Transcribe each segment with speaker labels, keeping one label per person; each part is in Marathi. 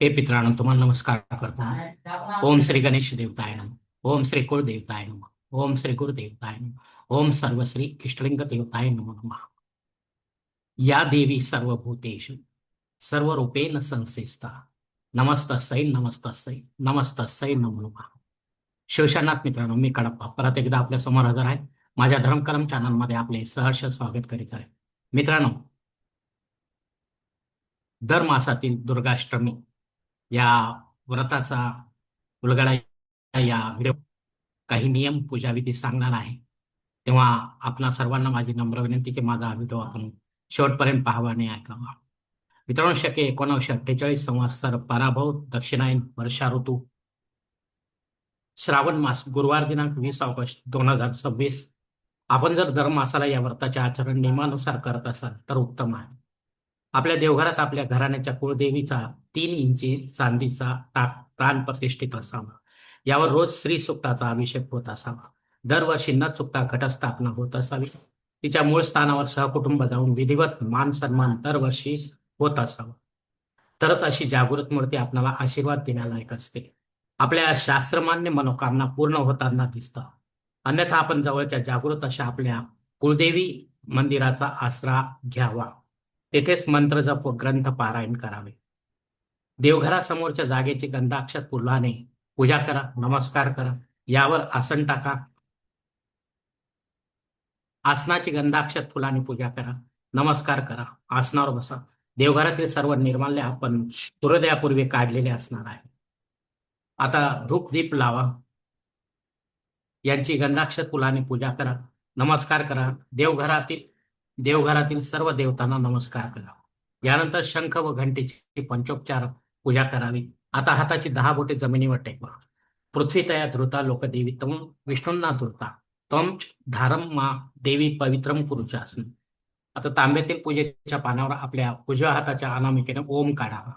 Speaker 1: हे पित्रांनो, तुम्हाला नमस्कार करतो. ओम श्री गणेश देवताय नमः. ओम श्री कुळ देवताय नमः. ओम श्री गुरु देवताय नमः. ओम सर्वश्री इष्टलिंग देवताय नमो नमः. या देवी सर्वभूतेषु सर्वरूपेण संस्थिता नमस्तस्यै नमस्तस्यै नमस्तस्यै नमो नमः. शिवशानाथ मित्रांनो, मी कडप्पा परत एकदा आपल्या समोर हजर आहे. माझ्या धर्मकरम चॅनलमध्ये आपले सहर्ष स्वागत करीत आहे. मित्रांनो, दर मासातील दुर्गाष्टमी या व्रताचा उलगडा या व्हिडिओ काही नियम पूजाविधी सांगणार आहे. तेव्हा आपणा सर्वांना माझी नम्र विनंती की माझा हा व्हिडिओ आपण शेवटपर्यंत पाहावा आणि ऐकावा. मित्रांनो, शके 1948 संवत्सर पराभव दक्षिणायन वर्षा ऋतू श्रावण मास गुरुवार दिनांक 20 ऑगस्ट 2026. आपण जर दर मासाला या व्रताचे आचरण नियमानुसार करत असाल तर उत्तम आहे. आपल्या देवघरात आपल्या घराण्याच्या कुळदेवीचा 3 इंची चांदीचा टाक प्राण प्रतिष्ठित असावा. यावर रोज श्री सुक्ताचा अभिषेक होत असावा. दरवर्षी न चुकता घटस्थापना होत असावी. तिच्या मूळ स्थानावर सहकुटुंब जाऊन विधिवत मान सन्मान दरवर्षी होत असावा. तरच अशी जागृत मूर्ती आपल्याला आशीर्वाद देण्यालायक असते. आपल्या शास्त्रमान्य मनोकामना पूर्ण होताना दिसतात. अन्यथा आपण जवळच्या जागृत अशा आपल्या कुळदेवी मंदिराचा आसरा घ्यावा. तेथेच मंत्र जप व ग्रंथ पारायण करावे. देवघरासमोरच्या जागेची गंधाक्षत फुलाने पूजा करा, नमस्कार करा. यावर आसन टाका. आसनाची गंधाक्षत फुलाने पूजा करा, नमस्कार करा. आसनावर बसा. देवघरातील सर्व निर्माल्य आपण सूर्योदयापूर्वी काढलेले असणार आहे. आता धूप दीप लावा. यांची गंधाक्षत फुलाने पूजा करा, नमस्कार करा. देवघरातील सर्व देवतांना नमस्कार करा. यानंतर शंख व घंटेची पंचोपचार पूजा करावी. आता हाताची 10 बोटे जमिनीवर टेकवा. पृथ्वी तया धृता लोक देवी तम विष्णूंना धृता तम धारम मा देवी पवित्रम कुरुचासन. आता तांब्यातील पूजेच्या पानावर आपल्या उजव्या हाताच्या अनामिकेने ओम काढावा.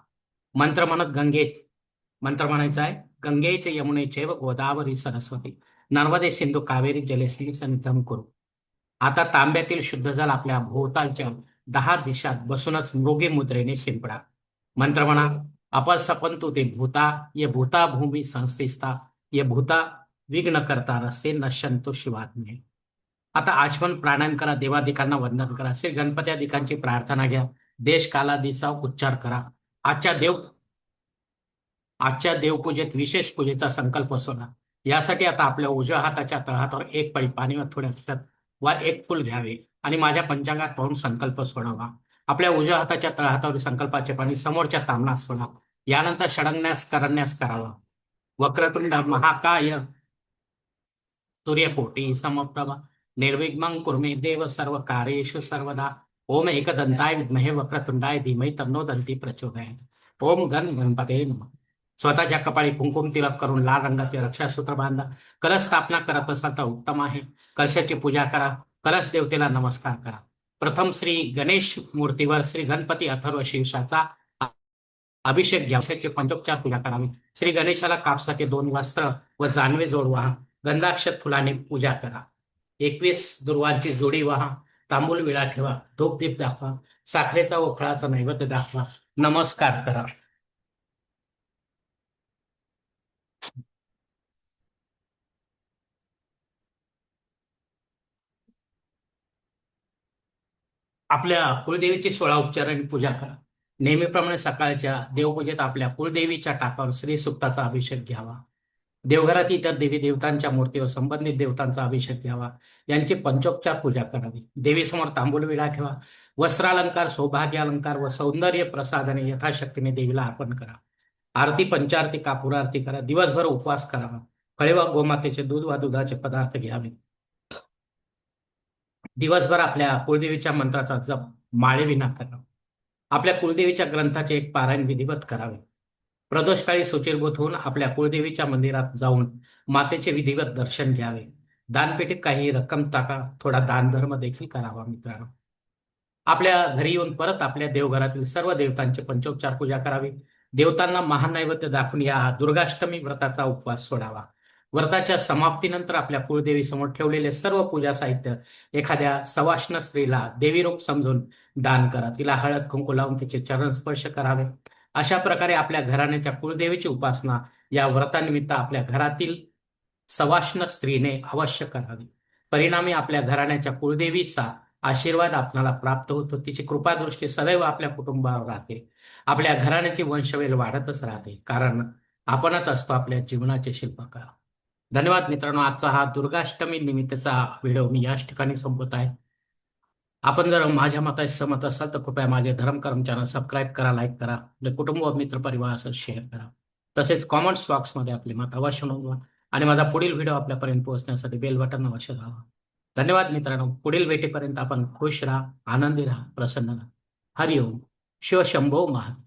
Speaker 1: मंत्र म्हणत मंत्र म्हणायचा आहे. गंगेचे यमुने चैव गोदावरी सरस्वती नर्मदे सिंधू कावेरी जलेस्मिनी सन्निधम करू. आता तांब्यातील शुद्ध जल आपल्या भोवतालच्या 10 दिशात बसूनच मृगी मुद्रेने शिंपडा. मंत्र म्हणा. अपर सपंतु ते भूता ये भूता भूमी संस्थिस्ता ये भूता विघ्न करता रसे नश्यंतो शिवात्मे. आता आचमन प्राणायाम करा. देवादिकांना वंदन करा. श्री गणपत्यादिकांची प्रार्थना घ्या. देश कालादीचा उच्चार करा. आजच्या देवपूजेत विशेष पूजेचा संकल्प सोडा. यासाठी आता आपल्या उजव्या हाताच्या तळहातावर 1 पळी पाणी व थोड्या अक्षत वा 1 फूल घ्यावे आणि माझ्या पंचांगात पाहून संकल्प सोडावा. आपल्या उजव्या हाताच्या तळहातावरील संकल्पाचे पाणी समोरच्या तामणात सोडा. यानंतर षडंगन्यास करण्यास करावा. वक्रतुंड महाकाय सूर्यकोटी समप्रभा निर्विघ्नं कुर्मे देव सर्व कार्येषु सर्वदा. ओम एकदंताय विद्महे वक्रतुंडाय धीमहि तन्नो दंती प्रचोदयात्. ओम गणपते नमः. स्वतःच्या कपाळी कुंकुम तिलक करून लाल रंगाचे रक्षासूत्र बांधा. कलश स्थापना करत असाल तर उत्तम आहे. कलशाची पूजा करा. कलश देवतेला नमस्कार करा. प्रथम श्री गणेश मूर्तीवर श्री गणपती अथर्व शीर्षाचा अभिषेक घ्या. पंचोपचार पूजा करावी. श्री गणेशाला कापसाचे 2 वस्त्र व जानवे जोडवा. गंधाक्षत फुलाने पूजा करा. 21 दुर्वांची जोडी व्हा. तांबूल विळा ठेवा. धूपदीप दाखवा. साखरेचा व फळाचा नैवेद्य दाखवा. नमस्कार करा. आपल्या कुलदेवीची 16 उपचारांनी पूजा करा. नेहमीप्रमाणे सकाळच्या देवपूजेत आपल्या कुलदेवीच्या टाकावर श्री सुक्ताचा अभिषेक घ्यावा. देवघरात इतर देवी देवतांच्या मूर्तीवर संबंधित देवतांचा अभिषेक घ्यावा. यांची पंचोपचार पूजा करावी. देवीसमोर तांबूल विडा ठेवा. वस्त्रालंकार, सौभाग्य अलंकार व सौंदर्य प्रसादने यथाशक्तीने देवीला अर्पण करा. आरती, पंचारती, कापूर आरती करा. दिवसभर उपवास करावा. फळे व गोमातेचे दूध व दुधाचे पदार्थ घ्यावे. दिवसभर आपल्या कुळदेवीच्या मंत्राचा जप माळेविना करा. आपल्या कुळदेवीच्या ग्रंथाचे 1 पारायण विधिवत करावे. प्रदोषकाळी शुचिर्भूत होऊन आपल्या कुळदेवीच्या मंदिरात जाऊन मातेचे विधिवत दर्शन घ्यावे. दानपेटीत काही रक्कम टाका. थोडा दानधर्म देखील करावा. मित्रांनो, आपल्या घरी येऊन परत आपल्या देवघरातील सर्व देवतांची पंचोपचार पूजा करावी. देवतांना महानैवेद्य दाखवून या दुर्गाष्टमी व्रताचा उपवास सोडावा. व्रताच्या समाप्तीनंतर आपल्या कुळदेवी समोर ठेवलेले सर्व पूजा साहित्य एखाद्या सवाष्ण स्त्रीला देवी रूप समजून दान करा. तिला हळद कुंकू लावून तिचे चरण स्पर्श करावे. अशा प्रकारे आपल्या घराण्याच्या कुळदेवीची उपासना या व्रतानिमित्त आपल्या घरातील सवाष्ण स्त्रीने अवश्य करावी. परिणामी आपल्या घराण्याच्या कुळदेवीचा आशीर्वाद आपल्याला प्राप्त होतो. तिची कृपादृष्टी सदैव आपल्या कुटुंबावर राहते. आपल्या घराण्याची वंशवेल वाढतच राहते, कारण आपणच असतो आपल्या जीवनाचे शिल्पकार. धन्यवाद मित्रांनो. आजचा हा दुर्गाष्टमी निमित्तचा व्हिडिओ मी याच ठिकाणी संपवत आहे. आपण जर माझ्या मताशी सहमत असाल तर कृपया माझे धर्मकर्म चॅनल सबस्क्राईब करा, लाईक करा, आपले कुटुंब व मित्रपरिवार असं शेअर करा. तसेच कॉमेंट्स बॉक्समध्ये आपले मत अवश्य नोंदवा आणि माझा पुढील व्हिडिओ आपल्यापर्यंत पोहोचण्यासाठी बेल बटन अवश्य दाबा. धन्यवाद मित्रांनो. पुढील भेटीपर्यंत आपण खुश राहा, आनंदी राहा, प्रसन्न राहा. हरिओम. शिव शंभो महादेव.